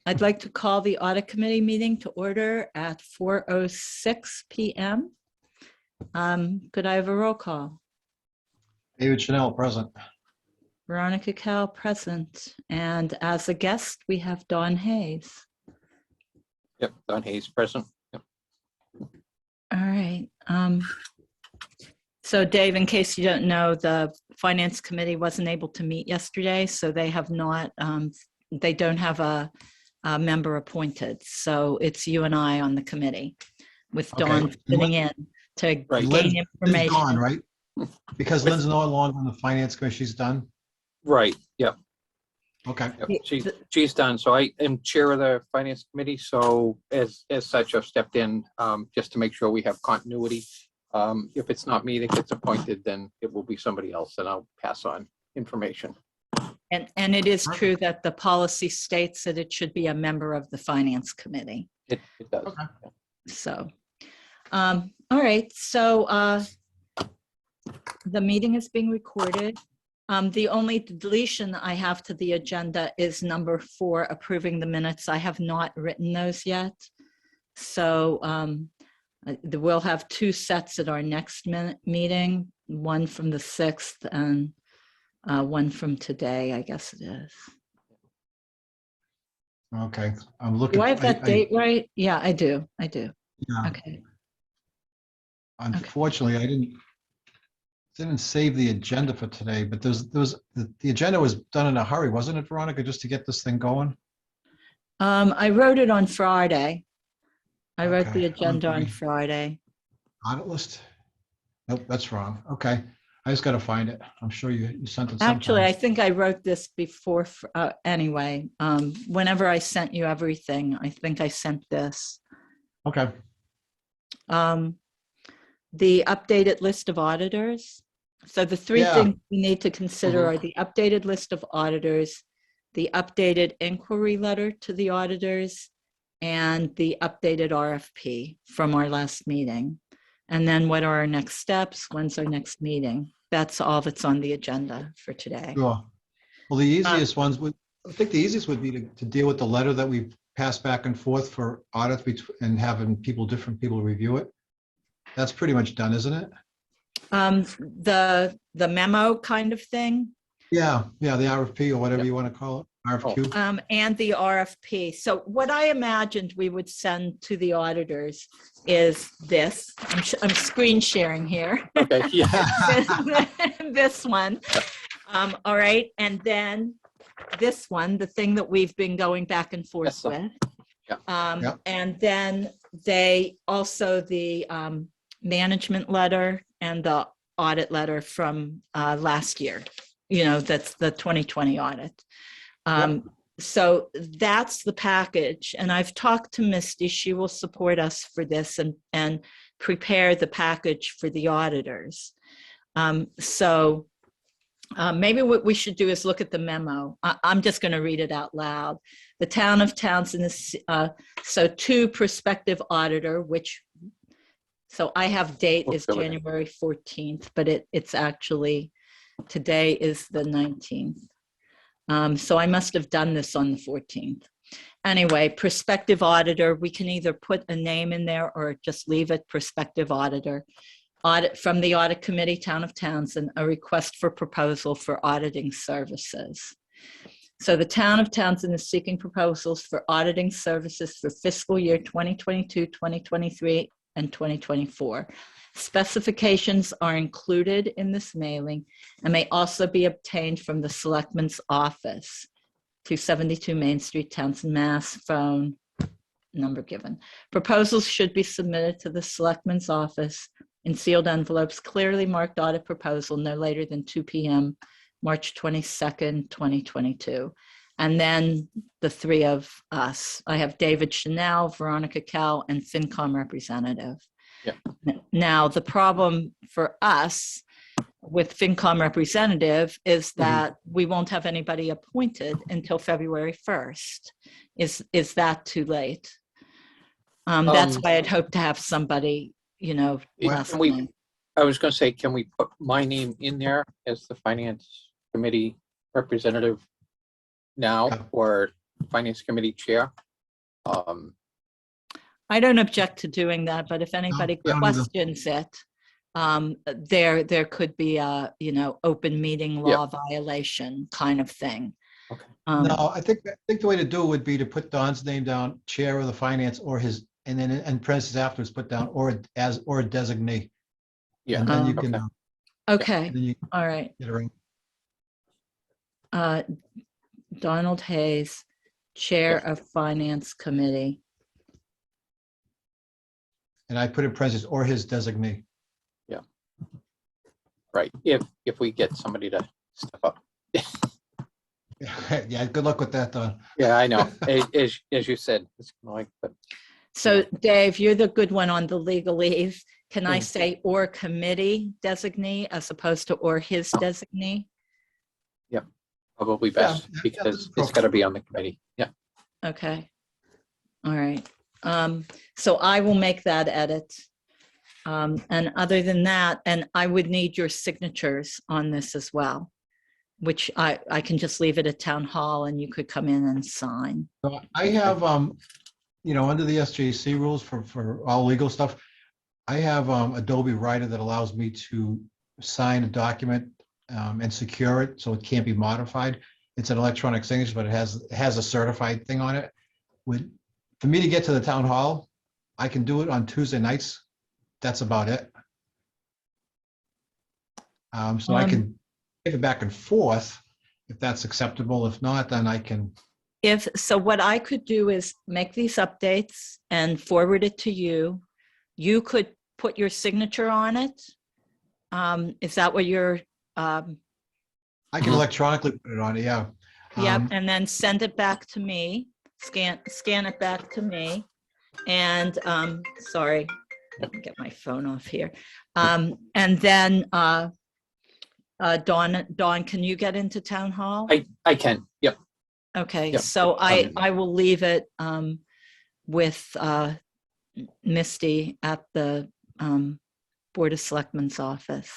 I'd like to call the Audit Committee meeting to order at 4:06 p.m. Could I have a roll call? David Chanel, present. Veronica Cal, present. And as a guest, we have Dawn Hayes. Yep, Don Hayes, present. Yep. All right. So Dave, in case you don't know, the Finance Committee wasn't able to meet yesterday, so they have not, they don't have a member appointed. So it's you and I on the committee with Dawn sitting in to gain information. Lynn's gone, right? Because Lynn's no longer on the Finance Committee, she's done? Right, yep. Okay. Yep. She's done. So I am chair of the Finance Committee. So as such, I've stepped in just to make sure we have continuity. If it's not me that gets appointed, then it will be somebody else, and I'll pass on information. And it is true that the policy states that it should be a member of the Finance Committee. It does. Okay. So, all right. So the meeting is being recorded. The only deletion I have to the agenda is number 4, approving the minutes. I have not written those yet. So we'll have 2 sets at our next meeting, one from the 6th and one from today, I guess it is. Okay. I'm looking. Do I have that date right? Yeah, I do. Yeah. Okay. Unfortunately, I didn't save the agenda for today, but the agenda was done in a hurry, wasn't it, Veronica, just to get this thing going? I wrote it on Friday. I wrote Okay. the agenda on Friday. Audit list? Nope, that's wrong. Okay. I just got to find it. I'm sure you sent it sometime. Actually, I think I wrote this before. Anyway, whenever I sent you everything, I think I sent this. Okay. The updated list of auditors. So the 3 things we need to consider are the updated list of auditors, the updated inquiry letter to the auditors, and the updated RFP from our last meeting. And then what are our next steps? When's our next meeting? That's all that's on the agenda for today. Sure. Well, the easiest ones I think the easiest would be to deal with the letter that we passed back and forth for audits and having different people review it. That's pretty much done, isn't it? The memo kind of thing. Yeah, the RFP or whatever you want to call it, RFQ. And the RFP. So what I imagined we would send to the auditors is this. I'm screen sharing here. Okay. Yeah. This one. All right. And then this one, the thing that we've been going back and forth with. Yeah. And then they also the management letter and the audit letter from last year. That's the 2020 audit. So that's the package. And I've talked to Misty. She will support us for this and prepare the package for the auditors. So maybe what we should do is look at the memo. I'm just going to read it out loud. The town of Townsend is, so to prospective auditor, so I have date is January 14th, but it's actually, today is the 19th. So I must have done this on the 14th. Anyway, prospective auditor, we can either put a name in there or just leave it prospective auditor. Audit from the Audit Committee, Town of Townsend, a request for proposal for auditing services. So the Town of Townsend is seeking proposals for auditing services for fiscal year 2022, 2023, and 2024. Specifications are included in this mailing and may also be obtained from the Selectman's Office, 272 Main Street, Townsend, Mass. Phone number given. Proposals should be submitted to the Selectman's Office in sealed envelopes, clearly marked audit proposal no later than 2 p.m. March 22nd, 2022. And then the 3 of us. I have David Chanel, Veronica Cal, and FinCom representative. Yeah. Now, the problem for us with FinCom representative is that we won't have anybody appointed until February 1st. Is that too late? That's why I'd hope to have somebody, last night. I was going to say, can we put my name in there as the Finance Committee representative now, or Finance Committee Chair. I don't object to doing that, but if anybody I don't either. questions it, there could be a, open meeting law violation kind of thing. Okay. No, I think the way to do it would be to put Don's name down, chair of the finance, or his, and then in parentheses afterwards, put down or a designee. Yeah. And then you can, Okay, then you all right. get a ring. Donald Hayes, Chair of Finance Committee. And I put in parentheses or his designee. Right. If we get somebody to step up. Yeah, good luck with that, Don. Yeah, I know. As you said, it's like, but So Dave, you're the good one on the legalese. Can I Mm. say or committee designee as opposed to or his designee? probably best Yeah, because that's it's got to be on the committee. Yeah. Okay. All right. So I will make that edit. And other than that, and I would need your signatures on this as well, which I can just leave it at town hall and you could come in and sign. So I have, under the SJC rules for all legal stuff, I have Adobe Writer that allows me to sign a document and secure it so it can't be modified. It's an electronic signature, but it has a certified thing on it. For me to get to the town hall, I can do it on Tuesday nights. That's about it. So I can give it back and forth if that's acceptable. If not, then I can. So what I could do is make these updates and forward it to you. You could put your signature on it. Is that what you're? I can electronically put it on it, yeah. Yep, and then send it back to me. Scan it back to me. And sorry, let me get my phone off here. And then Dawn, can you get into town hall? I can. Yep. Okay, Yep. so I will leave it with Misty at the Board of Selectmen's office.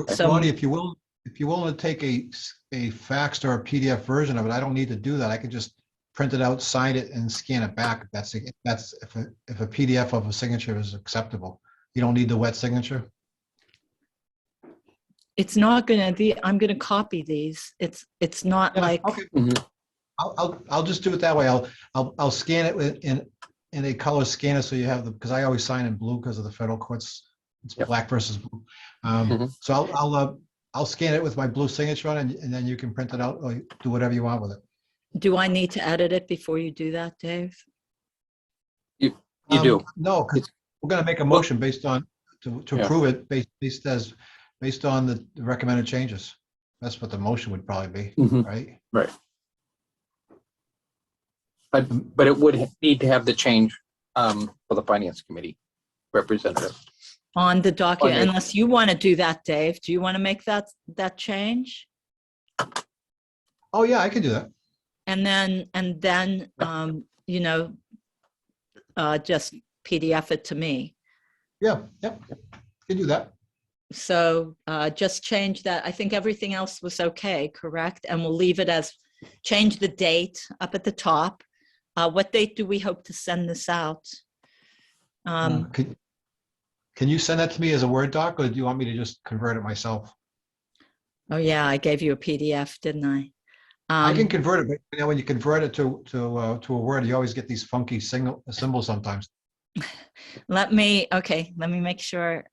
So Bonnie, if you will to take a faxed or a PDF version of it, I don't need to do that. I can just print it out, sign it, and scan it back. If a PDF of a signature is acceptable. You don't need the wet signature. It's not gonna be. I'm gonna copy these. It's not like. Okay. Mhm. I'll just do it that way. I'll scan it in a color scanner so you have because I always sign in blue because of the federal courts. It's Yep. black versus blue. Mhm. So I'll scan it with my blue signature on it, and then you can print it out or do whatever you want with it. Do I need to edit it before you do that, Dave? You do. No, because we're going to make a motion based on to Yeah. approve it based on the recommended changes. That's what the motion would probably be, Mhm. right? Right. But it would need to have the change for the Finance Committee representative. On the document, Okay. unless you want to do that, Dave. Do you want to make that change? Oh yeah, I can do that. And then just PDF it to me. Yeah, yep, can do that. So just change that. I think everything else was okay, correct? And we'll leave it as, change the date up at the top. What date do we hope to send this out? Can you send that to me as a Word doc, or do you want me to just convert it myself? Oh yeah, I gave you a PDF, didn't I? I can convert it, but when you convert it to a Word, you always get these funky symbols sometimes. Let me make sure.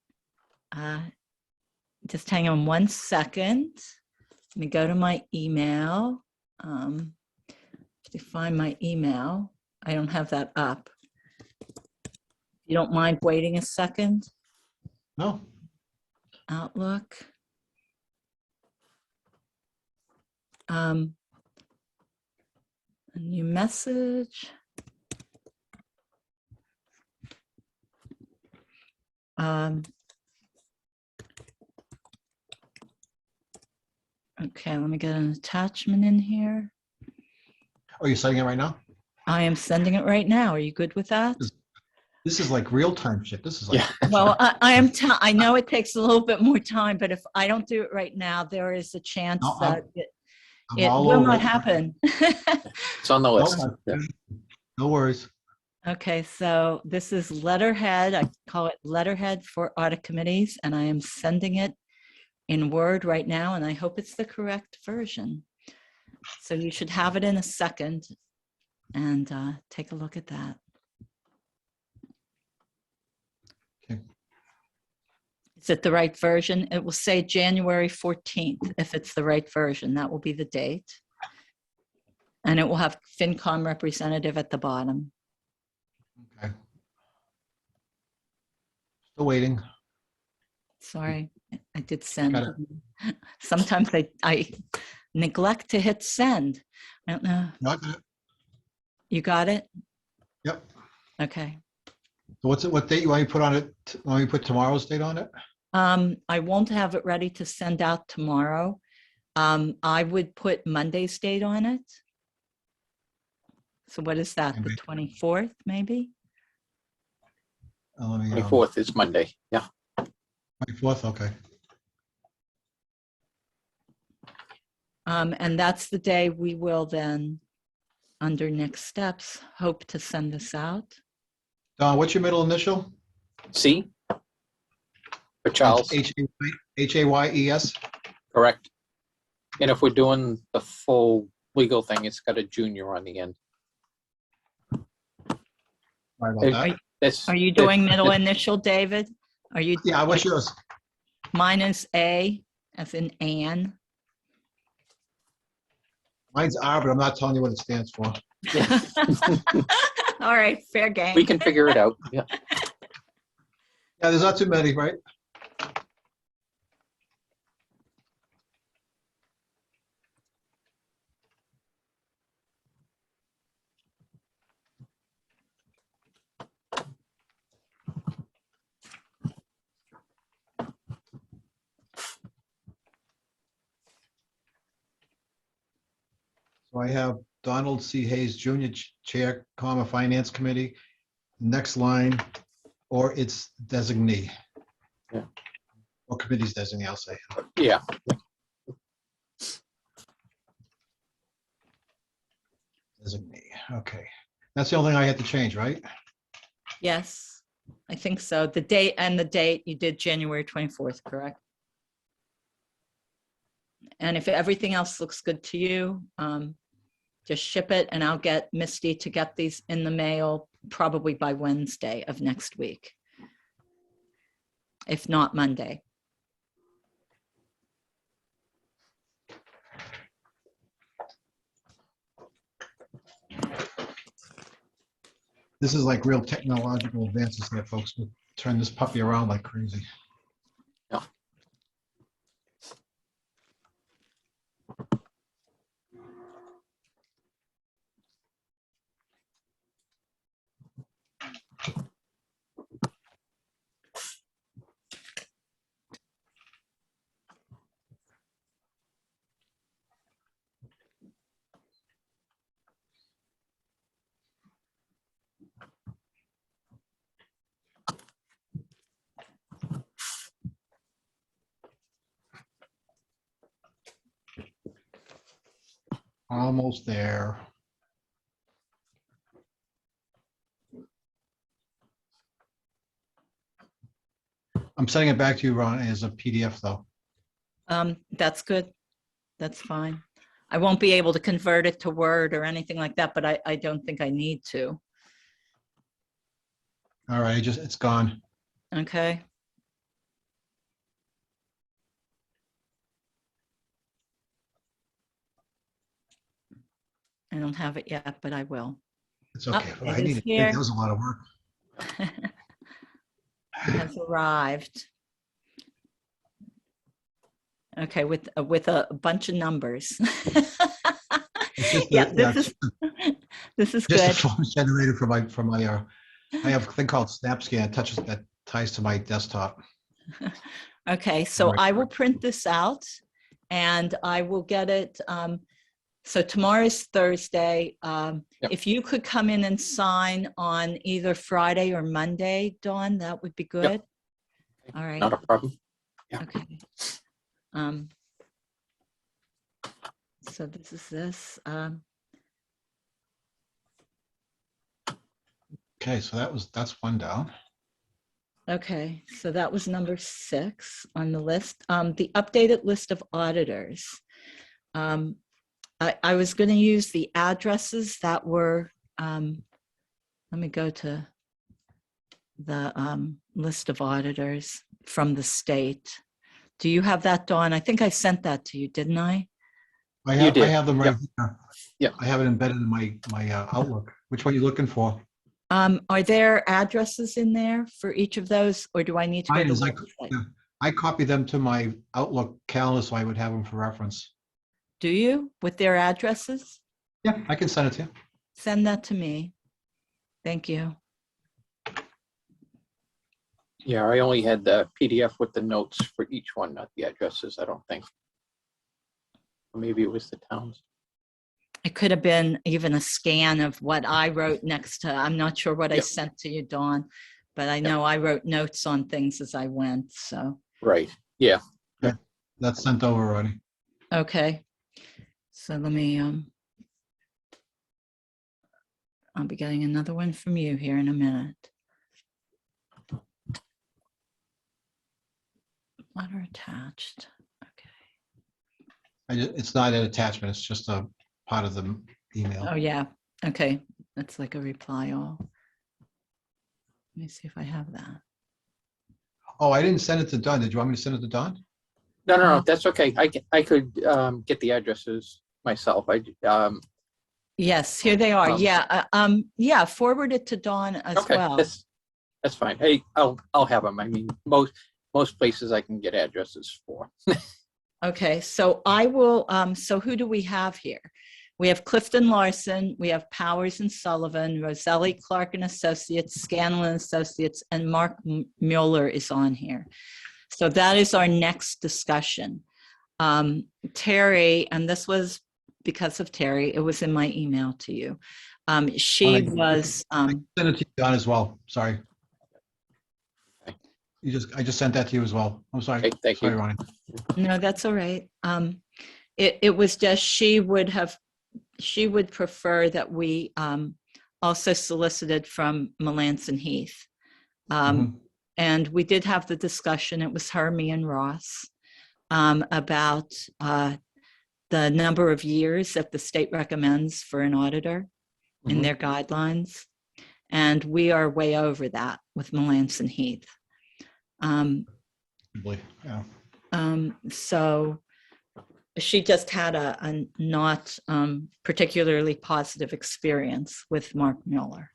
Just hang on 1 second. Let me go to my email. To find my email. I don't have that up. You don't mind waiting a second? No, Outlook. A new message. Okay, let me get an attachment in here. are you setting it right now? I am sending it right now. Are you good with that? This is like real-time shit. This is like, Yeah. Well, I know it takes a little bit more time, but if I don't do it right now, there is a chance No, that I'm It all will over not it. happen. It's on the list. No, Yeah. no worries. Okay, so this is letterhead. I call it letterhead for audit committees, and I am sending it in Word right now, and I hope it's the correct version. So you should have it in a second, and take a look at that. Okay. Is it the right version? It will say January 14th if it's the right version. That will be the date. And it will have FinCom representative at the bottom. Okay. Still waiting. Sorry, I did send. Got Sometimes I neglect to hit send. I don't know. No, I got it. You got it? Yep. Okay. So what date you want me to put on it? Want me to put tomorrow's date on it? I won't have it ready to send out tomorrow. I would put Monday's date on it. So what is that? The Maybe. 24th, maybe? Let me, 24th is Monday. Yeah. 24th, okay. And that's the day we will then, under next steps, hope to send this out. Don, what's your middle initial? C? For Charles, Hayes? correct. And if we're doing the full legal thing, it's got a junior on the end. Sorry about that. That's, Are you doing middle initial, David? Are you? Yeah, what's yours? Mine is A, as in Anne. Mine's R, but I'm not telling you what it stands for. All right, fair game. we can figure it out. Yeah. Yeah, there's not too many, right? So I have Donald C. Hayes Jr., Chair, Finance Committee. Next line, or its designee. Yeah. Or committee's designee, I'll say. Yeah. Designee, okay. That's the only thing I had to change, right? Yes, I think so. The date and the date, you did January 24th, correct? And if everything else looks good to you, just ship it and I'll get Misty to get these in the mail probably by Wednesday of next week. If not Monday. This is like real technological advances there, folks. We'll turn this puppy around like crazy. Yeah. Almost there. I'm sending it back to you, Ron, as a PDF though. That's good. That's fine. I won't be able to convert it to Word or anything like that, but I don't think I need to. All right, it's gone. Okay. I don't have it yet, but I will. It's okay. Oh, But it I is need it. here. That was a lot of work. Has arrived. Okay, with a bunch of numbers. It's just Yeah, the- this is just a good. form generated from my I have a thing called SnapScan that ties to my desktop. Okay, so Right. I will print this out and I will get it. So tomorrow's Thursday. Yep. If you could come in and sign on either Friday or Monday, Dawn, that would be good. All right. Not a problem. Okay. So this is this. Okay, so that's one down. Okay, so that was number 6 on the list. The updated list of auditors. I was going to use the addresses that were, let me go to the list of auditors from the state. Do you have that, Dawn? I think I sent that to you, didn't I? I You did. have them right here. Yeah. I have it embedded in my Outlook. Which one are you looking for? Are there addresses in there for each of those, or do I need to go Mine to is the like, website? yeah, I copy them to my Outlook calendar so I would have them for reference. Do you, with their addresses? Yeah, I can send it to you. Send that to me. Thank you. Yeah, I only had the PDF with the notes for each one, not the addresses, I don't think. Maybe it was the towns. It could have been even a scan of what I wrote next to, I'm not sure what I Yep. sent to you, Dawn, but I know I wrote notes on things as I went, so, Right, yeah. That's sent over already. okay. So let me, I'll be getting another one from you here in a minute. Letter attached, okay. It's not an attachment. It's just a part of the email. Oh, yeah, okay, that's like a reply all. Let me see if I have that. Oh, I didn't send it to Don. Did you want me to send it to Don? No, that's okay. I could get the addresses myself. Yes, here they are. Yeah, forward it to Dawn as Okay, well. that's fine. Hey, I'll have them. I mean, most places I can get addresses for. Okay, so I will, so who do we have here? We have Clifton Larson, we have Powers and Sullivan, Roselli, Clark and Associates, Scanlon and Associates, and Mark Mueller is on here. So that is our next discussion. Terry, and this was because of Terry, it was in my email to you. She was. I sent it to you, Don, as well. Sorry. Okay. I just sent that to you as well. I'm sorry. Okay, thank you. Sorry, Ronnie. No, that's all right. It was just she would prefer that we also solicited from Melanson Heath. And we did have the discussion, it was her, me, and Ross, about the number of years that the state recommends for an auditor in their guidelines. And we are way over that with Melanson Heath. Yeah. So she just had a not particularly positive experience with Mark Mueller.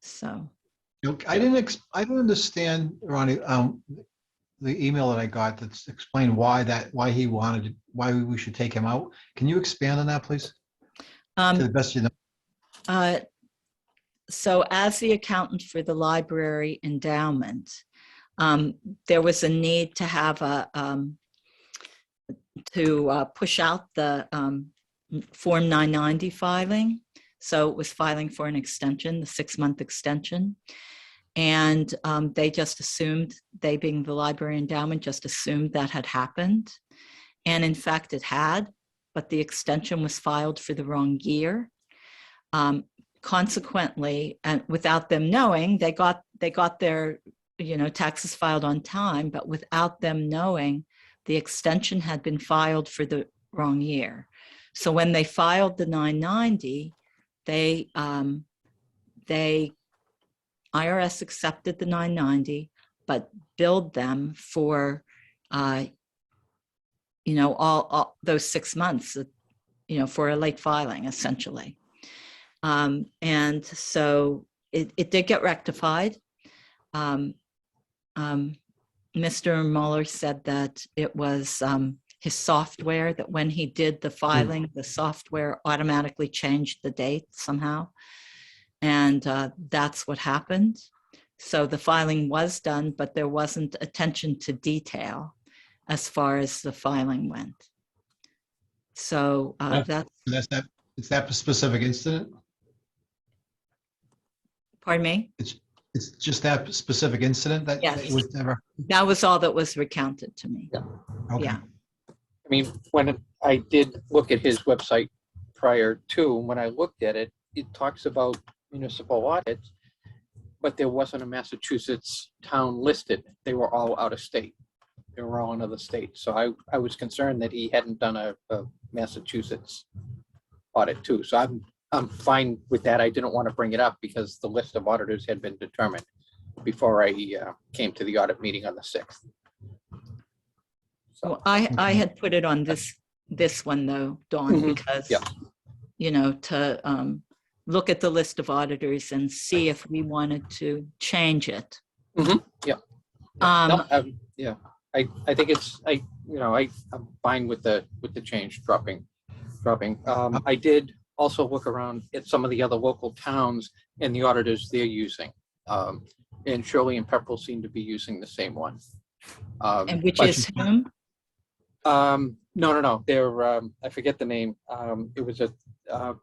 So. I didn't understand, Ronnie, the email that I got that's explained why we should take him out. Can you expand on that, please? To the best you know. So as the accountant for the library endowment, there was a need to have to push out the Form 990 filing. So it was filing for an extension, the 6-month extension. And they just assumed, they being the library endowment, just assumed that had happened. And in fact, it had, but the extension was filed for the wrong year. Consequently, and without them knowing, they got their taxes filed on time, but without them knowing, the extension had been filed for the wrong year. So when they filed the 990, IRS accepted the 990, but billed them for, all those 6 months, for a late filing, essentially. And so it did get rectified. Mr. Mueller said that it was his software, that when he did the filing, the software automatically changed the date somehow. And that's what happened. So the filing was done, but there wasn't attention to detail as far as the filing went. So it's that specific incident? Pardon me? It's just that specific incident that Yes. it was never. That was all that was recounted to me. Yeah. Okay. Yeah. I mean, when I did look at his website prior to, when I looked at it, it talks about municipal audits, but there wasn't a Massachusetts town listed. They were all out of state. They were all in other states. So I was concerned that he hadn't done a Massachusetts audit too. So I'm fine with that. I didn't want to bring it up because the list of auditors had been determined before I came to the audit meeting on the 6th. So, Well, I had put it on this one though, Dawn, Mhm. because, Yeah. you know, to look at the list of auditors and see if we wanted to change it. yeah. No, yeah. I think I'm fine with the change dropping. I did also look around at some of the other local towns and the auditors they're using. And Shirley and Pepperell seem to be using the same one. And which but is you- whom? No. They're I forget the name. It was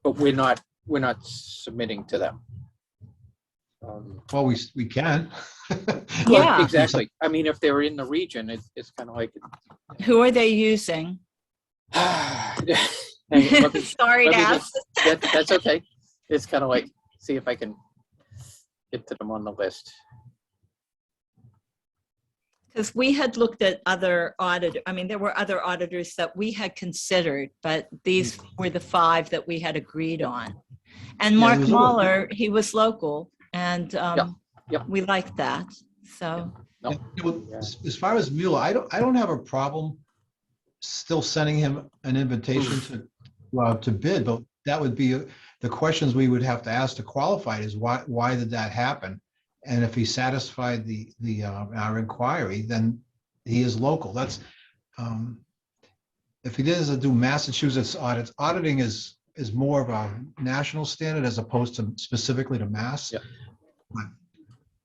but we're not submitting to them. Well, we can. Well, Yeah. exactly. I mean, if they're in the region, it's kind of like. Who are they using? Let me- Sorry to let me ask. that's okay. It's kind of like, see if I can get to them on the list. Because we had looked at other there were other auditors that we had considered, but these were the 5 that we had agreed on. And Yeah, Mark there was over- Mahler, he was local, and yeah. we liked that. So, No. As far as Mueller, I don't have a problem still sending him an invitation to bid, but that would be the questions we would have to ask to qualify is why did that happen? And if he satisfied our inquiry, then he is local. That's if he doesn't do Massachusetts audits, auditing is more of a national standard as opposed to specifically to Mass. Yeah. But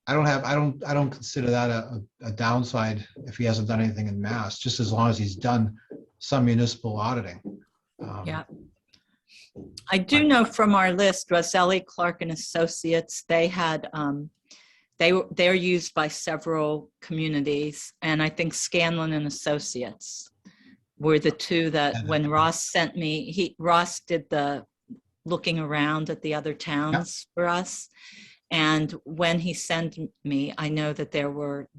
I don't consider that a downside if he hasn't done anything in Mass, just as long as he's done some municipal auditing. yeah. I do know from our list, Rosselli, Clark and Associates, they had, they're used by several communities. And I think Scanlon and Associates were the 2 that when Ross sent me, Ross did the looking around at the other towns for us. And when he sent me, I know that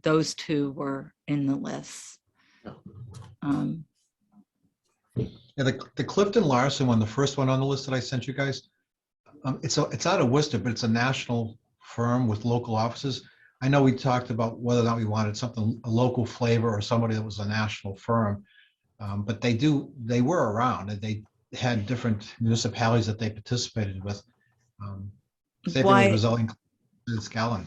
those 2 were in the list. Yeah, the Clifton Larson one, the first one on the list that I sent you guys, it's out of Worcester, but it's a national firm with local offices. I know we talked about whether or not we wanted a local flavor or somebody that was a national firm, but they were around and they had different municipalities that they participated with. Same thing with Rosselli and Scallon.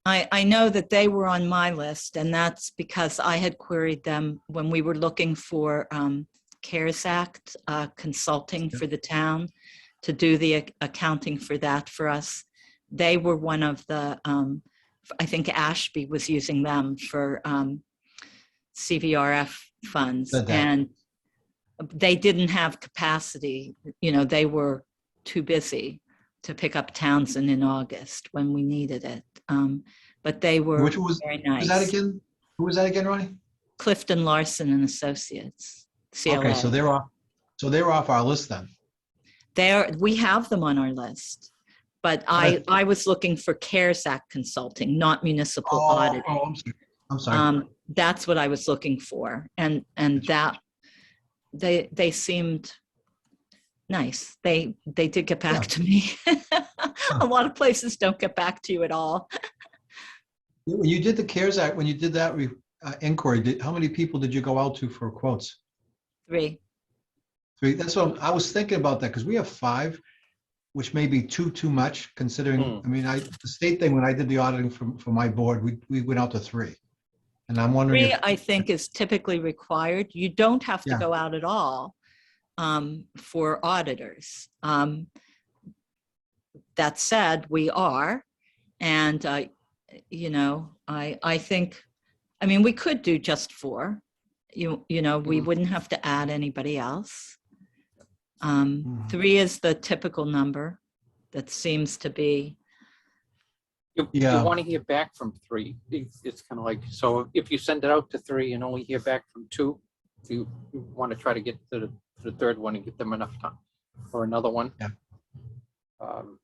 I know that they were on my list, and that's because I had queried them when we were looking for CARES Act consulting for the town to do the accounting for that for us. They were one of the, I think Ashby was using them for CVRF funds, and they didn't have capacity. You know, they were too busy to pick up Townsend in August when we needed it. But they were very nice. Who was that again, Ronnie? Clifton Larson and Associates. CLA. Okay, so they're off our list then. We have them on our list, but I was looking for CARES Act consulting, not municipal auditing. I'm sorry. That's what I was looking for, and that they seemed nice. They did get back to me. A lot of places don't get back to you at all. When you did the CARES Act, when you did that inquiry, how many people did you go out to for quotes? 3. That's what I was thinking about that, because we have 5, which may be too much considering. I mean, the state thing, when I did the auditing for my board, we went out to 3, and I'm wondering. 3, I think, is typically required. You don't have to go out at all for auditors. That said, we are, and I think, I mean, we could do just 4. We wouldn't have to add anybody else. 3 is the typical number that seems to be. You want to hear back from 3. It's kind of like, so if you send it out to 3 and only hear back from 2, you want to try to get to the third one and get them enough time or another one. Yeah.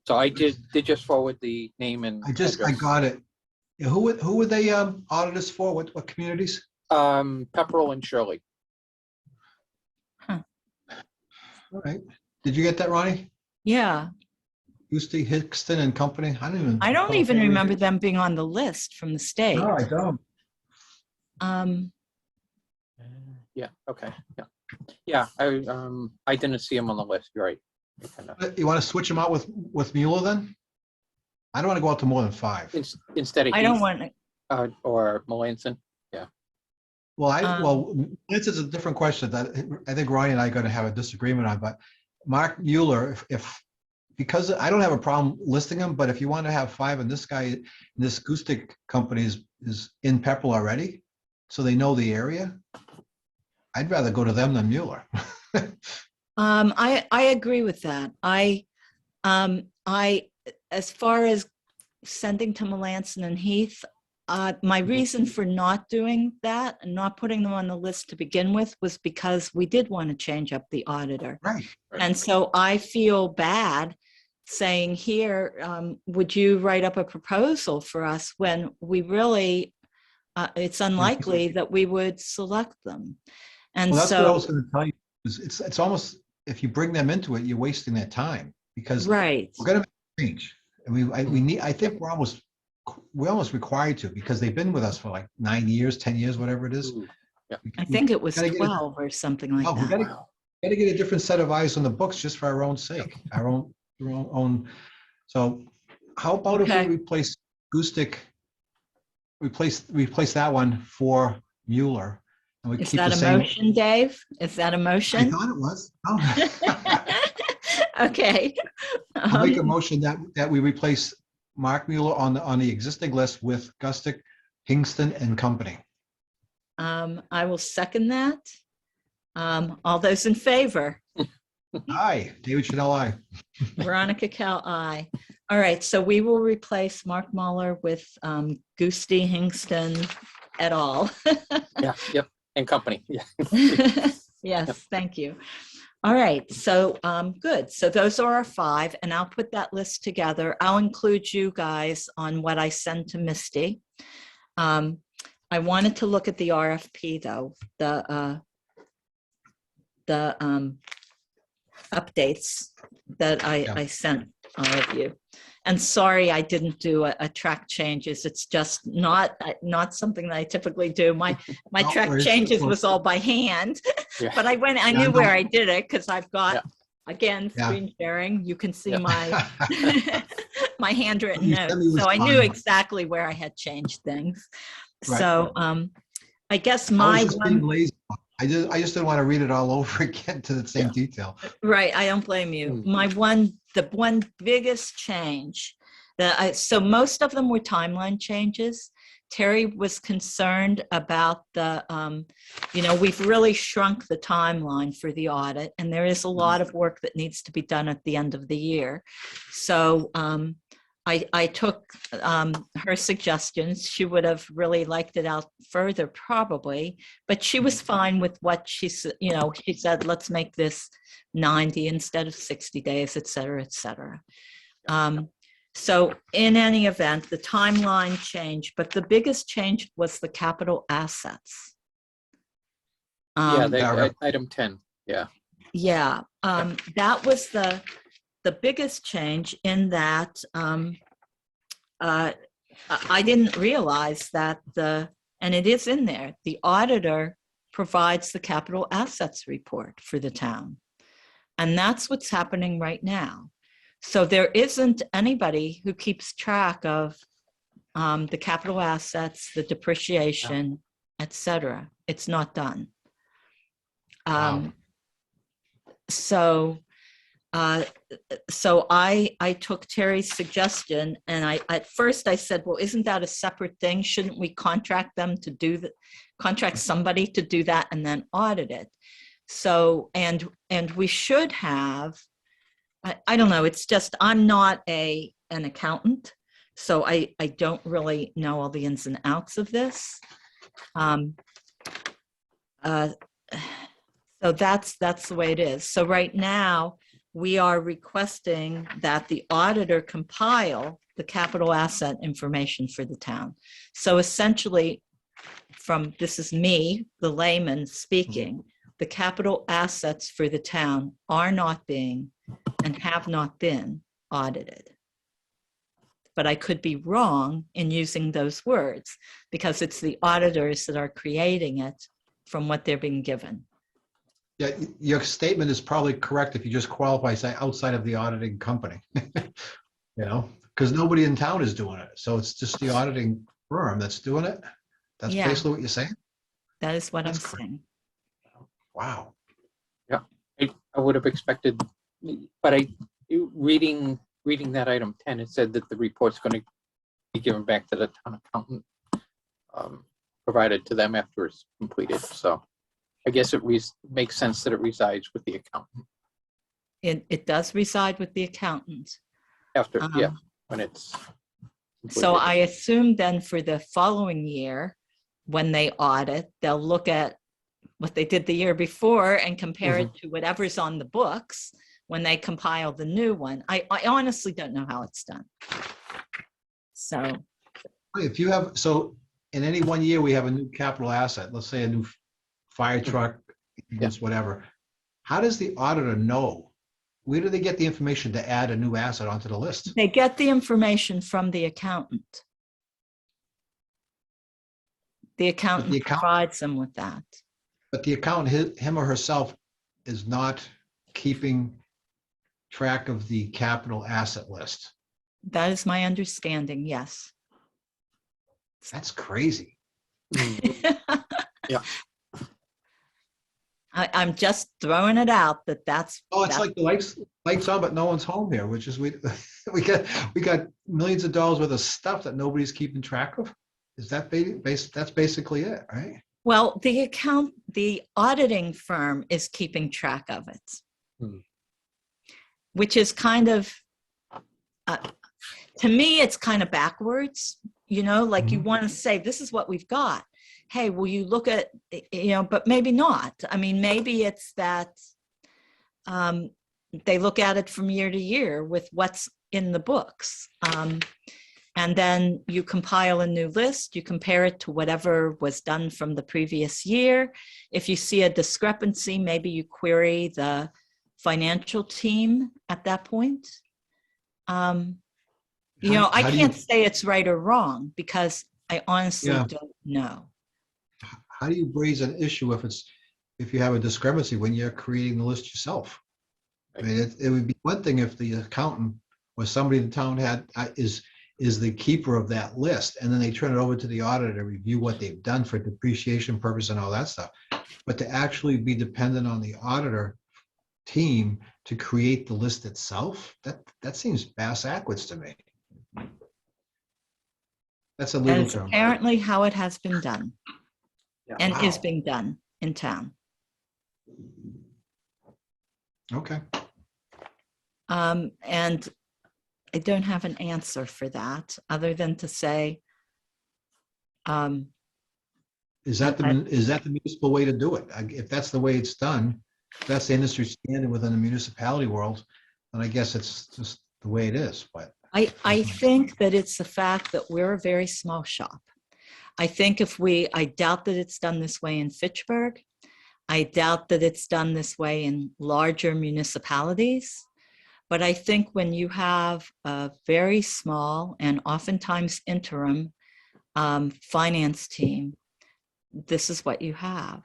So I did just forward the name and I address. got it. Yeah, who were they auditors for? What communities? Pepperell and Shirley. All right. Did you get that, Ronnie? Yeah, Houston, Hickston and Company? I I don't recall even if they- remember them being on the list from the state. No, I don't. Yeah. Okay. Yeah. Yeah. I didn't see him on the list. You're right. I kinda- You want to switch them out with Mueller then? I don't want to go out to more than 5. Instead of I don't Heath, want to, or Melanson. Well, this is a different question that I think Ronnie and I are going to have a disagreement on, but Mark Mueller, if because I don't have a problem listing them, but if you want to have 5 and this guy, this acoustic company is in Pepperell already, so they know the area, I'd rather go to them than Mueller. I agree with that. As far as sending to Melanson and Heath, my reason for not doing that and not putting them on the list to begin with was because we did want to change up the auditor. Right. And so I feel bad saying here, would you write up a proposal for us when we really, it's unlikely that we would select them. And Well, that's what I was so, going to tell you. It's almost, if you bring them into it, you're wasting their time because right, we're going to make a change. And we need, I think we're almost required to, because they've been with us for like 9 years, 10 years, whatever it is. Ooh, yeah. I think it was gotta get it- 12 or something like Oh, we that. gotta get a different set of eyes on the books just for our own sake, our own. So how about if Okay. we replace Goostic, replace that one for Mueller, and we Is keep that the a same. motion, Dave? Is that a I motion? thought it was. Oh. Okay. I'll make a motion that we replace Mark Mueller on the existing list with Gustick, Hingston and Company. I will second that. All those in favor? Aye, David Chanel, aye. Veronica Cal, aye. All right, so we will replace Mark Mueller with Gusti Hingston et al. Yeah. Yep. And company. Yeah. Yes, thank you. All right, so good. So those are our 5, and I'll put that list together. I'll include you guys on what I send to Misty. I wanted to look at the RFP though, the updates that I sent all of you. And sorry, I didn't do a track changes. It's just not something that I typically do. My No track worries. changes was all by hand, Yeah. but I Yeah, knew no. where I did it because I've got, Yeah. again, Yeah. screen sharing. You can see Yeah. my handwritten You sent me notes. was So I knew fine. exactly where I had changed things. Right. So I guess I my was just being one, lazy. I just didn't want to read it all over again to the same detail. right, I don't blame you. Mm. The one biggest change so most of them were timeline changes. Terry was concerned about we've really shrunk the timeline for the audit, and there is a lot of work that needs to be done at the end of the year. So I took her suggestions. She would have really liked it out further probably, but she was fine with what she said. She said, let's make this 90 instead of 60 days, et cetera, et cetera. So in any event, the timeline changed, but the biggest change was the capital assets. Item 10. Yeah. Yeah, that was the biggest change in that I didn't realize that and it is in there, the auditor provides the capital assets report for the town. And that's what's happening right now. So there isn't anybody who keeps track of the capital assets, the depreciation, et cetera. It's not done. Wow. So I took Terry's suggestion, and at first I said, well, isn't that a separate thing? Shouldn't we contract them to contract somebody to do that and then audit it? So, and we should have, I don't know, it's just, I'm not an accountant, so I don't really know all the ins and outs of this. So that's the way it is. So right now, we are requesting that the auditor compile the capital asset information for the town. So essentially, this is me, the layman speaking, the capital assets for the town are not being and have not been audited. But I could be wrong in using those words because it's the auditors that are creating it from what they're being given. Yeah, your statement is probably correct if you just qualify, say, outside of the auditing company. You know, because nobody in town is doing it. So it's just the auditing firm that's doing it. That's Yeah. basically what you're saying? That is what That's I'm correct. saying. Wow. I would have expected, but reading that item 10, it said that the report's going to be given back to the town accountant, provided to them after it's completed. So I guess it makes sense that it resides with the accountant It does reside with the accountant. after, when it's So completed. I assume then for the following year, when they audit, they'll look at what they did the year before and compare it to whatever's on the books when they compile the new one. I honestly don't know how it's done. So If you have, so in any one year, we have a new capital asset, let's say a new fire truck, whatever. How does the auditor know? Where do they get the information to add a new asset onto the list? they get the information from the accountant. The accountant provides them with that. But the accountant, him or herself, is not keeping track of the capital asset list. That is my understanding, yes. That's crazy. Yeah. I'm just throwing it out that's. Oh, it's like the lights on, but no one's home here, which is we got millions of dollars worth of stuff that nobody's keeping track of. Is that that's basically it, right? Well, the auditing firm is keeping track of it, which is kind of, to me, it's kind of backwards, you know, like you want to say, this is what we've got. Hey, will you look at, you know, but maybe not. I mean, maybe it's that they look at it from year to year with what's in the books. And then you compile a new list, you compare it to whatever was done from the previous year. If you see a discrepancy, maybe you query the financial team at that point. You know, I can't say it's right or wrong because I honestly don't know. How do you raise an issue if you have a discrepancy when you're creating the list yourself? I mean, it would be one thing if the accountant or somebody in the town is the keeper of that list, and then they turn it over to the auditor to review what they've done for depreciation purpose and all that stuff. But to actually be dependent on the auditor team to create the list itself, that seems backwards to me. That's a legal term. Apparently how it has been done and is Wow. being done in town. Okay. And I don't have an answer for that other than to say, Is that the municipal way to do it? If that's the way it's done, if that's the industry standard within the municipality world, then I guess it's just the way it is. But I think that it's the fact that we're a very small shop. I think I doubt that it's done this way in Fitchburg. I doubt that it's done this way in larger municipalities. But I think when you have a very small and oftentimes interim finance team, this is what you have.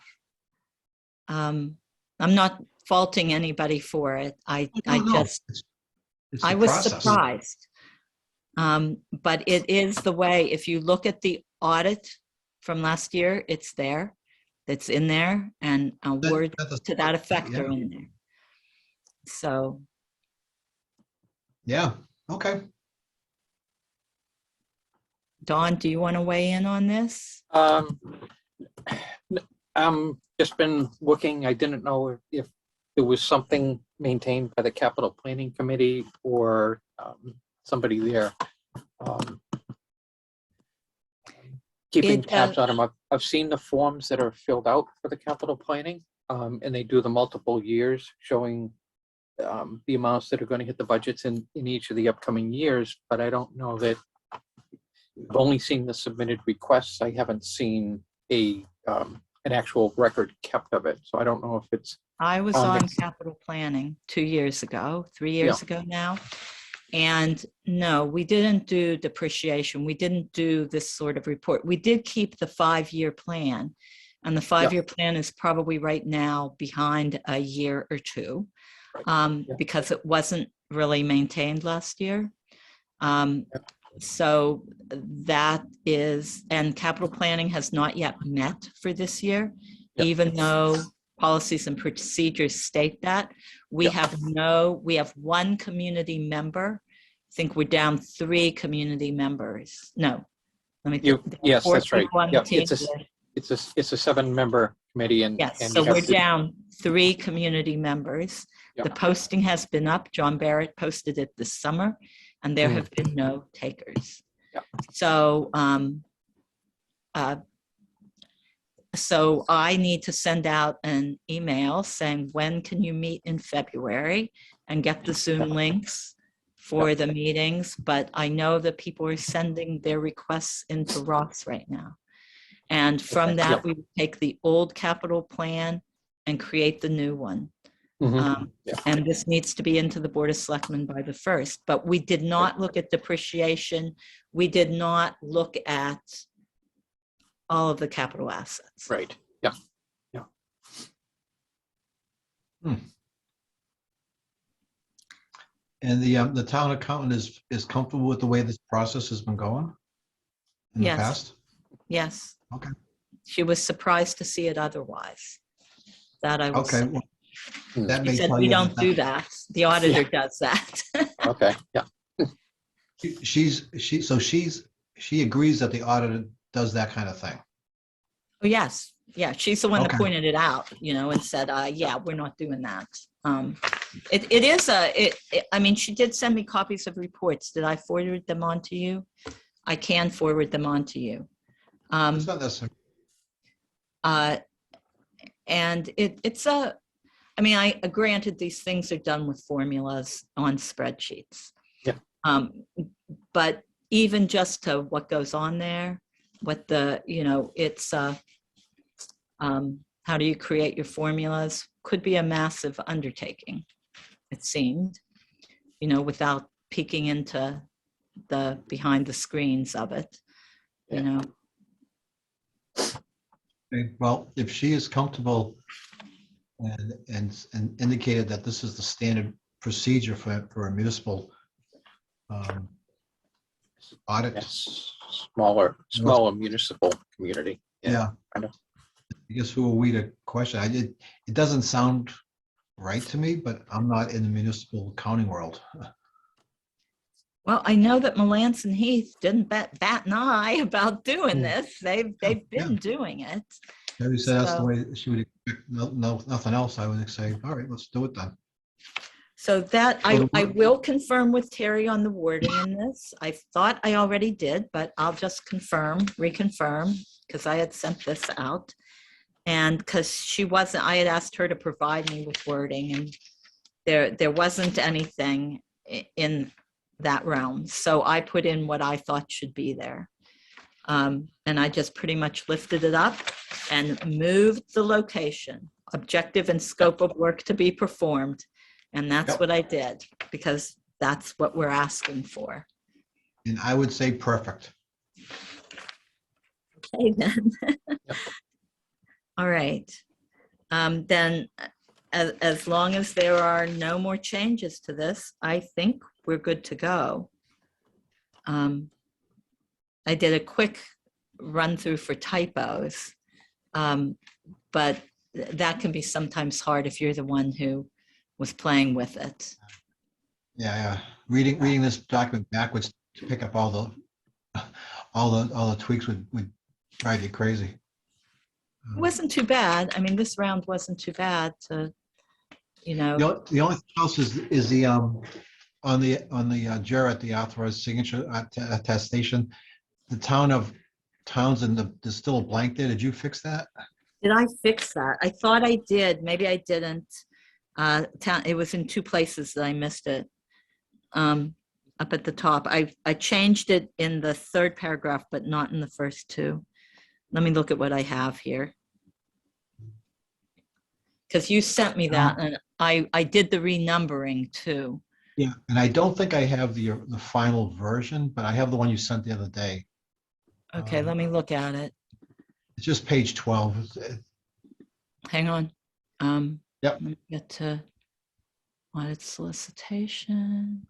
I'm not faulting anybody for it. I was surprised. But it is the way, if you look at the audit from last year, it's there, it's in there, and words to that effect are in there. So. Yeah, okay. Dawn, do you want to weigh in on this? Just been looking. I didn't know if there was something maintained by the Capital Planning Committee or somebody there keeping tabs on them. I've seen the forms that are filled out for the capital planning, and they do the multiple years showing the amounts that are going to hit the budgets in each of the upcoming years, but I don't know that, I've only seen the submitted requests. I haven't seen an actual record kept of it. So I don't know if it's, I was On on the- capital planning 2 years ago, 3 years ago now. And no, we didn't do depreciation. We didn't do this sort of report. We did keep the 5-year plan. And the 5-year plan is probably right now behind a year or two because it wasn't really maintained last year. So that is, and capital planning has not yet met for this year, even though policies and procedures state that. We have one community member. I think we're down 3 community members. No, let me think. yes, that's right. 41 Yeah, teams. it's a 7-member committee, and Yes, and so you have we're to- down 3 community members. Yeah. The posting has been up. John Barrett posted it this summer, and there have been no takers. Yeah. So, so I need to send out an email saying, when can you meet in February, and get the Zoom links for the meetings. But I know that people are sending their requests into Ross right now. And from that, we take the old capital plan and create the new one. And this needs to be into the Board of Selectmen by the 1st. But we did not look at depreciation. We did not look at all of the capital assets. Right. Yeah. And the town accountant is comfortable with the way this process has been going in the Yes. past? Yes. Okay. She was surprised to see it otherwise. That I was. Okay. Well, that She may said, tell we you don't do that. The auditor does that. Okay. Yeah. She agrees that the auditor does that kind of thing. Oh, yes. Yeah. She's the one that Okay. pointed it out, and said, yeah, we're not doing that. I mean, she did send me copies of reports. Did I forward them on to you? I can forward them on to you. It's not necessary. And I mean, granted, these things are done with formulas on spreadsheets. Yeah. But even just to what goes on there, what it's, how do you create your formulas could be a massive undertaking, it seemed, without peeking into the behind the screens of it, Okay, well, if she is comfortable and indicated that this is the standard procedure for a municipal audit. Yes. Smaller municipal community. Yeah. I know. I guess who are we to question? It doesn't sound right to me, but I'm not in the municipal accounting world. Well, I know that Melanson Heath didn't bat an eye about doing this. They've been doing it. Maybe said that's the So- way she would expect, no, nothing else. I would say, all right, let's do it then. So that I will confirm with Terry on the wording in this. I thought I already did, but I'll just reconfirm, because I had sent this out. And because I had asked her to provide me with wording, and there wasn't anything in that realm. So I put in what I thought should be there. And I just pretty much lifted it up and moved the location, objective and scope of work to be performed. And that's Yep. what I did, because that's what we're asking for. And I would say perfect. Okay, then. All right. Then as long as there are no more changes to this, I think we're good to go. I did a quick run through for typos, but that can be sometimes hard if you're the one who was playing with it. Yeah. Reading this document backwards to pick up all the tweaks would drive you crazy. It wasn't too bad. I mean, this round wasn't too bad to, The only thing else is the on the Adjour at the authorized signature attestation, the town of Townsend, there's still a blank there. Did you fix that? Did I fix that? I thought I did. Maybe I didn't. It was in two places that I missed it. Up at the top. I changed it in the third paragraph, but not in the first two. Let me look at what I have here. Because you sent me that, and I did the renumbering too. Yeah, and I don't think I have the final version, but I have the one you sent the other day. Okay, let me look at it. It's just page 12. Hang on. Yep. Let me get to audit solicitation.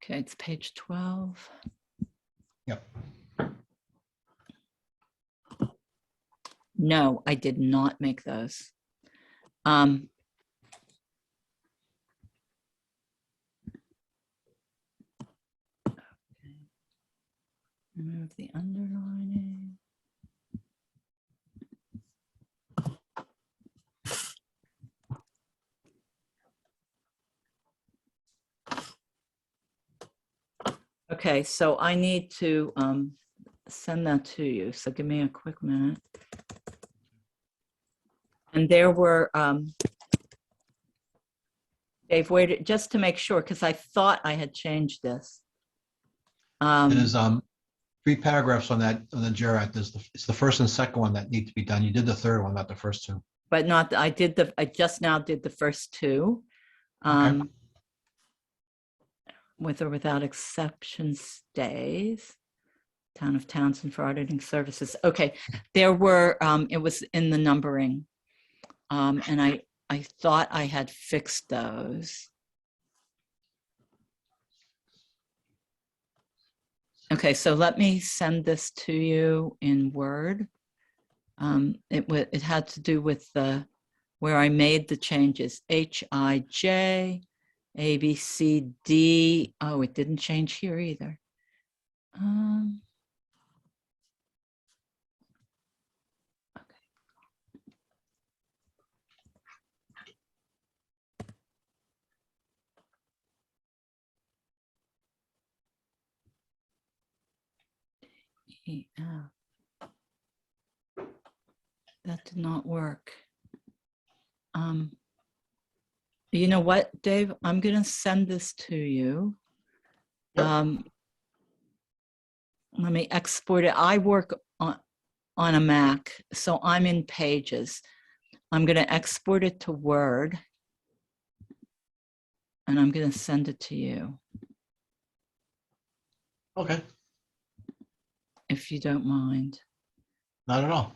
Okay, it's page 12. Yep. No, I did not make those. Remove the underlining. Okay, so I need to send that to you. So give me a quick minute. And there were, Dave, waited just to make sure, because I thought I had changed this. There's 3 paragraphs on the jurat. It's the first and second one that need to be done. You did the third one, not the first 2. But not, I just now did the first 2. Okay. With or without exception stays. Town of Townsend for auditing services. Okay, there were, it was in the numbering. And I thought I had fixed those. Okay, so let me send this to you in Word. It had to do with where I made the changes. H-I-J, A, B, C, D. Oh, it didn't change here either. Yeah. That did not work. You know what, Dave? I'm going to send this to you. Let me export it. I work on a Mac, so I'm in Pages. I'm going to export it to Word, and I'm going to send it to you. Okay. If you don't mind. Not at all.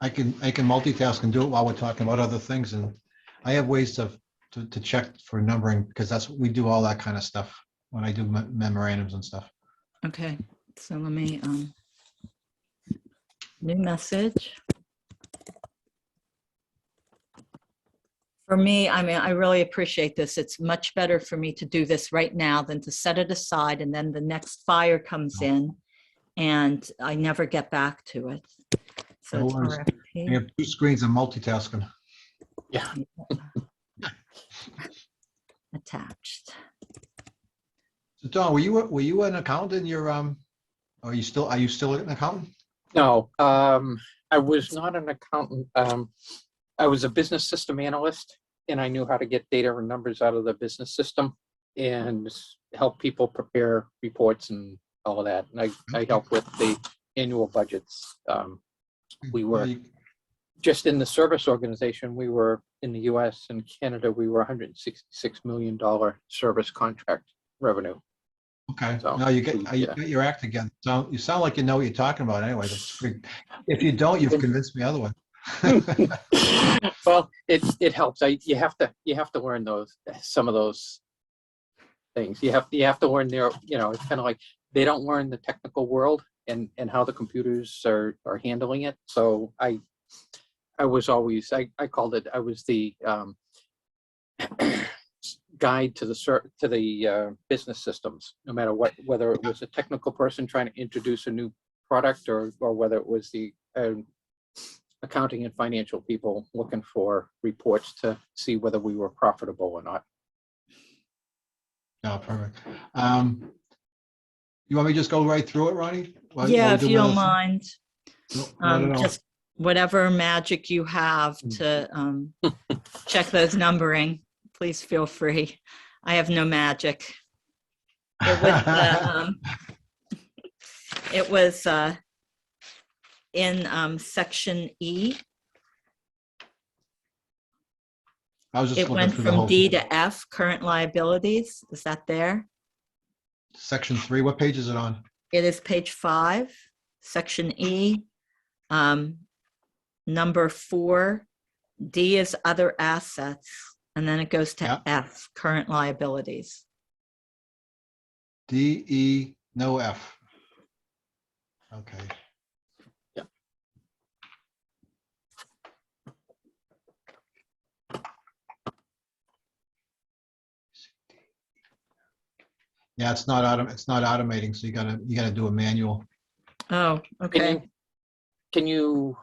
I can multitask and do it while we're talking about other things, and I have ways to check for numbering, because that's we do all that kind of stuff when I do memorandums and stuff. Okay, so let me new message. For me, I mean, I really appreciate this. It's much better for me to do this right now than to set it aside and then the next fire comes in and I never get back to it. So No it's worries. RFP. You have 2 screens and multitasking. Yeah. Attached. So Don, were you an accountant in your are you still an accountant? No, I was not an accountant. I was a business system analyst, and I knew how to get data and numbers out of the business system and help people prepare reports and all of that. And I help with the annual budgets. We were just in the service organization. We were in the US and Canada. We were $166 million service contract revenue. Okay. So, No, you get your act together. So you sound like you know what you're talking about anyway. That's pretty, if you don't, you've convinced me otherwise. Well, it helps. You have to learn some of those things. You have to learn their, it's kind of like they don't learn the technical world and how the computers are handling it. So I was always, I called it, I was the guide to the business systems, no matter whether it was a technical person trying to introduce a new product or whether it was the accounting and financial people looking for reports to see whether we were profitable or not. No, perfect. You want me to just go right through it, Ronnie? While Yeah, we if do you don't another thing? mind, No, not at all. just whatever magic you have to check those numbering, please feel free. I have no magic. It was in section E. I was just It looking went through the from whole D to F, current liabilities. Is that there? section 3. What page is it on? It is page 5, section E. Number 4, D is other assets, and then it goes to Yeah. F, current liabilities. D, E, no F. Okay. Yeah. Yeah, it's not automating, so you gotta do a manual. Oh, okay. Can you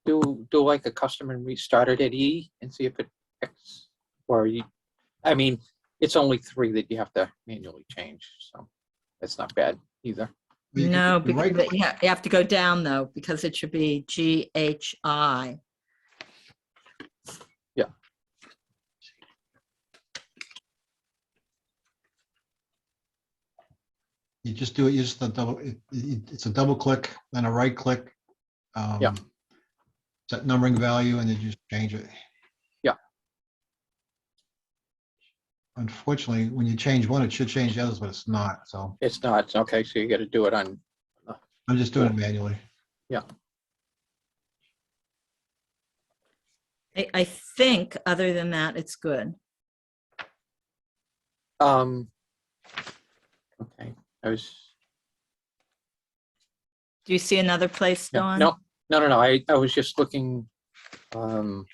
do like a custom and restart it at E and see if it picks, or you, I mean, it's only 3 that you have to manually change, so it's not bad either. You No, can because right- you have to go down though, because it should be GHI. Yeah. You just do it. You just it's a double click, then a right click. Yeah. Set numbering value, and then you just change it. Yeah. Unfortunately, when you change one, it should change the others, but it's not. So It's not, okay, so you got to do it on, I'm just doing it manually. I think other than that, it's good. okay, I was, Do you see another place, yeah, Dawn? no, I was just looking to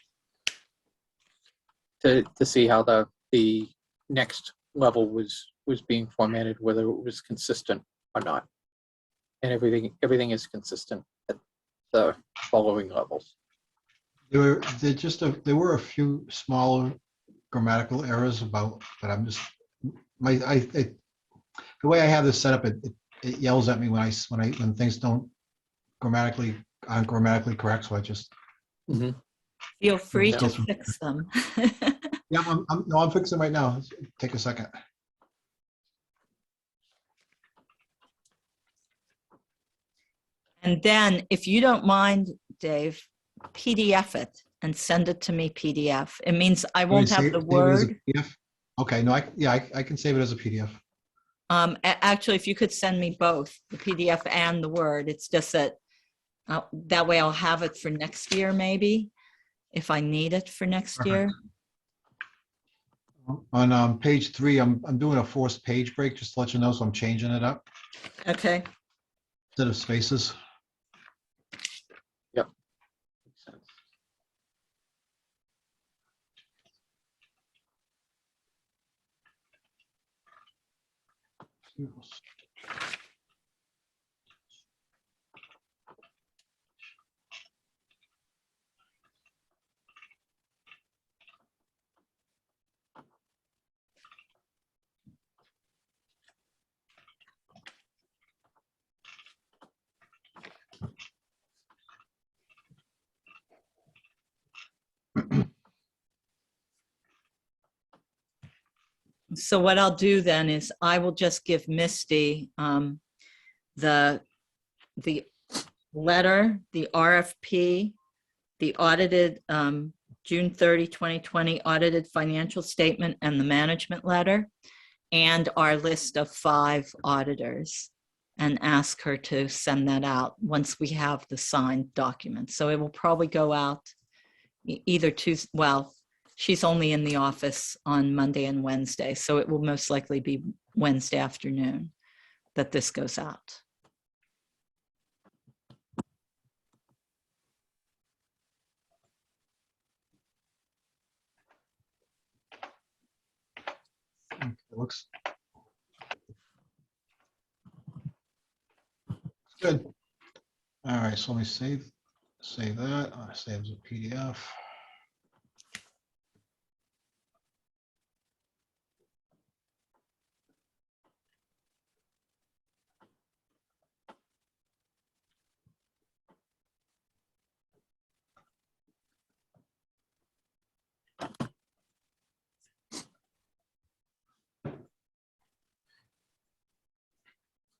see how the next level was being formatted, whether it was consistent or not. And everything is consistent at the following levels. There were a few smaller grammatical errors but I'm just the way I have this set up, it yells at me when things aren't grammatically correct. So I just Feel free Yeah. to fix them. yeah, I'm fixing right now. Take a second. And then if you don't mind, Dave, PDF it and send it to me PDF. It means I won't have the Save it as a word. PDF? Okay, no, I can save it as a PDF. Actually, if you could send me both, the PDF and the Word, it's just that that way I'll have it for next year, maybe, if I need it for next Perfect. year. On page 3, I'm doing a forced page break, just to let you know, so I'm changing it up Okay. instead of spaces. Yep. Makes sense. So what I'll do then is I will just give Misty the letter, the RFP, the audited June 30, 2020 audited financial statement and the management letter, and our list of 5 auditors, and ask her to send that out once we have the signed document. So it will probably go out either Tuesday, well, she's only in the office on Monday and Wednesday, so it will most likely be Wednesday afternoon that this goes out. It looks good. All right, so let me save Save that, save as a PDF.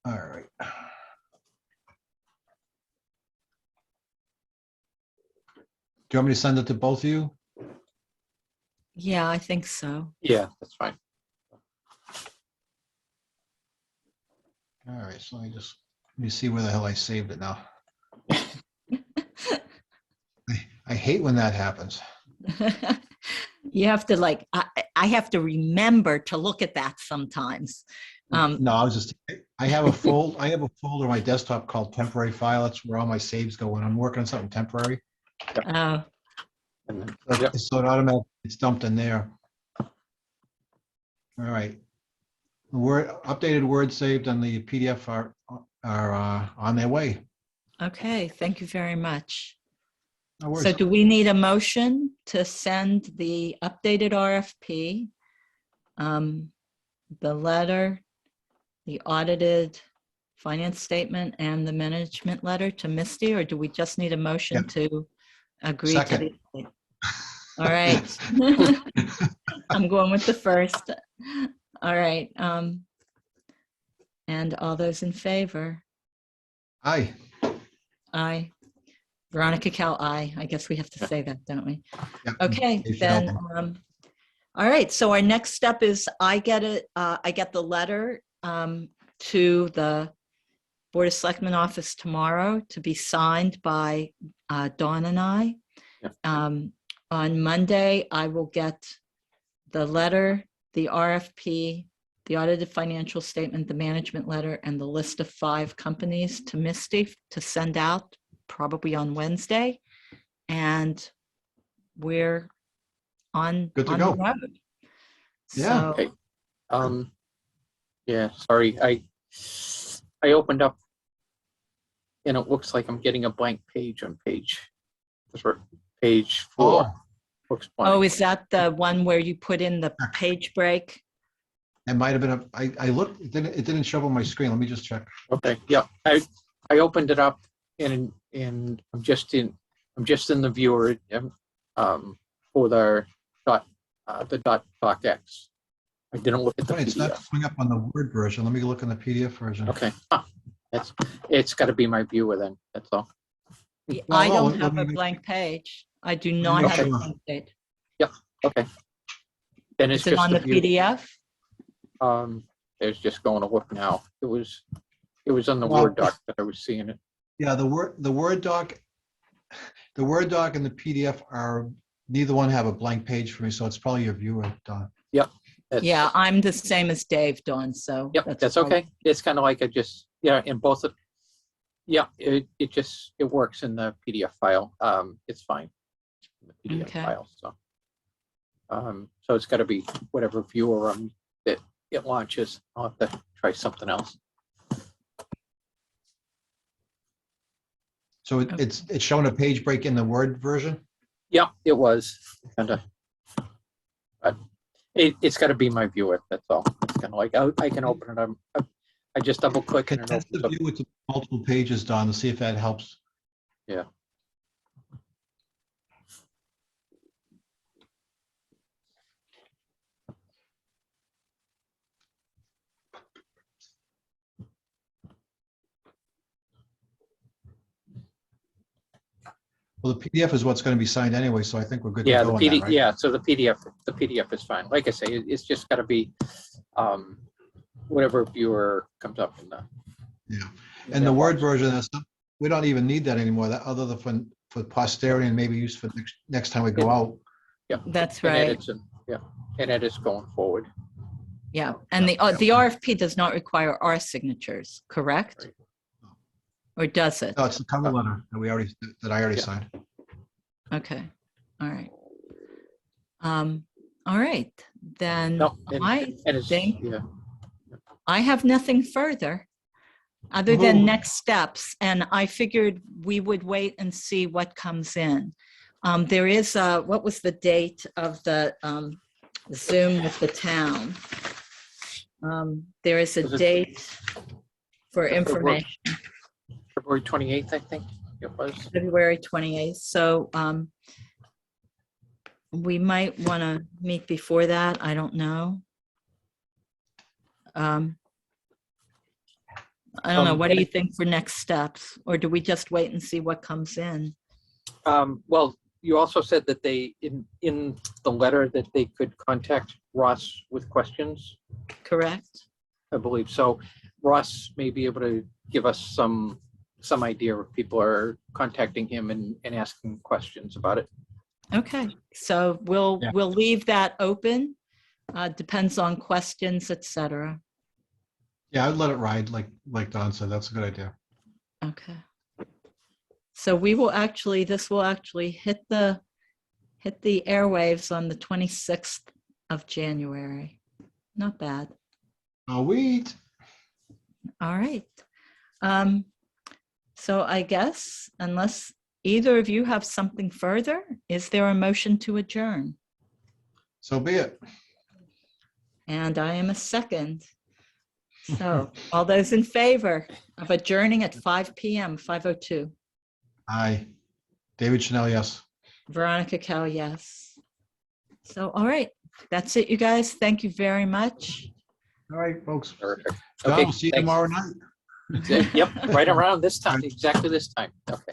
All right. Do you want me to send it to both of you? Yeah, I think so. Yeah, that's fine. All right, so let me see where the hell I saved it now. I hate when that happens. You have to like, I have to remember to look at that sometimes. No, I have a folder on my desktop called temporary file. That's where all my saves go when I'm working on something temporary. Oh, And then, So yep. so it automatically it's dumped in there. All right. Updated words saved on the PDF are on their way. okay. Thank you very much. No worries. So do we need a motion to send the updated RFP, the letter, the audited finance statement, and the management letter to Misty, or do we just need a motion Yep. to agree Second. to the? All right. I'm going with the first. All right. And all those in favor? Aye. Aye. Veronica Cal, aye. I guess we have to say that, don't we? Yep. Okay, You should then, open. all right, so our next step is I get the letter to the Board of Selectmen office tomorrow to be signed by Dawn and I. Yep. On Monday, I will get the letter, the RFP, the audited financial statement, the management letter, and the list of 5 companies to Misty to send out probably on Wednesday. And we're on Good to the go. road. Yeah. So, Okay. Yeah, sorry. I opened up and it looks like I'm getting a blank page on page 4. Oh, Looks blank. oh, is that the one where you put in the page break? it might have been I looked, it didn't show up on my screen. Let me just check. Okay, yeah. I opened it up and I'm just in the viewer for the docx. I didn't look at the It's not PDF. coming up on the Word version. Let me look in the PDF version. Okay. It's got to be my viewer then. That's all. I no, don't let have me a make- blank page. I do me not make have a sure. blank page. Okay. Then it's Is it just on the view. PDF? There's just going to look now. It was on the Well- Word doc that I was seeing it. Yeah, the Word doc and the PDF are, neither one have a blank page for me, so it's probably your viewer, Don. That's- Yeah, I'm the same as Dave, Dawn, so. Yep, that's okay. It's kind of like in both of, it works in the PDF file. It's fine. In the PDF Okay. file, so. So it's got to be whatever viewer that it launches. I'll have to try something else. So it's showing a page break in the Word version? Yeah, it was kind of, but it's got to be my viewer. That's all. It's kind of like I can open it up. I just double click and it Test opens the up. view with multiple pages, Don, to see if that helps. Yeah. Well, the PDF is what's going to be signed anyway, so I think we're good to Yeah, go the on that, PDF. right? Yeah, so the PDF is fine. Like I say, it's just got to be whatever viewer comes up in the. Yeah. And the that Word box. version, we don't even need that anymore, that other than for posterity and maybe use for next time we go out. Yeah, That's and right. edits and edits going forward. Yeah, and the RFP does not require our signatures, correct? Right. Or does it? No, it's the cover letter that I already Yeah. signed. Okay, all right. All right, then No, and I it's think yeah. I have nothing further. other than Woohoo. next steps. And I figured we would wait and see what comes in. There is, what was the date of the Zoom with the town? There is a Was it- date for The February- information, February 28th, I think it was. February 28th. So we might want to meet before that. I don't know. I don't know. What do you think for next steps? Or do we just wait and see what comes in? Well, you also said that they, in the letter, that they could contact Ross with questions, Correct? I believe. So Ross may be able to give us some idea if people are contacting him and asking questions about it. Okay, so we'll Yeah. leave that open. Depends on questions, etc. Yeah, I'd let it ride, like Don said. That's a good idea. Okay. So we will actually, this will actually hit the airwaves on the 26th of January. Not bad. Oh, wait. All right. So I guess unless either of you have something further, is there a motion to adjourn? So be it. And I am a second. So all those in favor of adjourning at 5 p.m., 5:02. Aye. David Chanel, yes. Veronica Cal, yes. So, all right, that's it, you guys. Thank you very much. All right, folks. Terrific. Don, Okay, we'll see you thanks. tomorrow night. Yep, right around this time, exactly this time. Okay.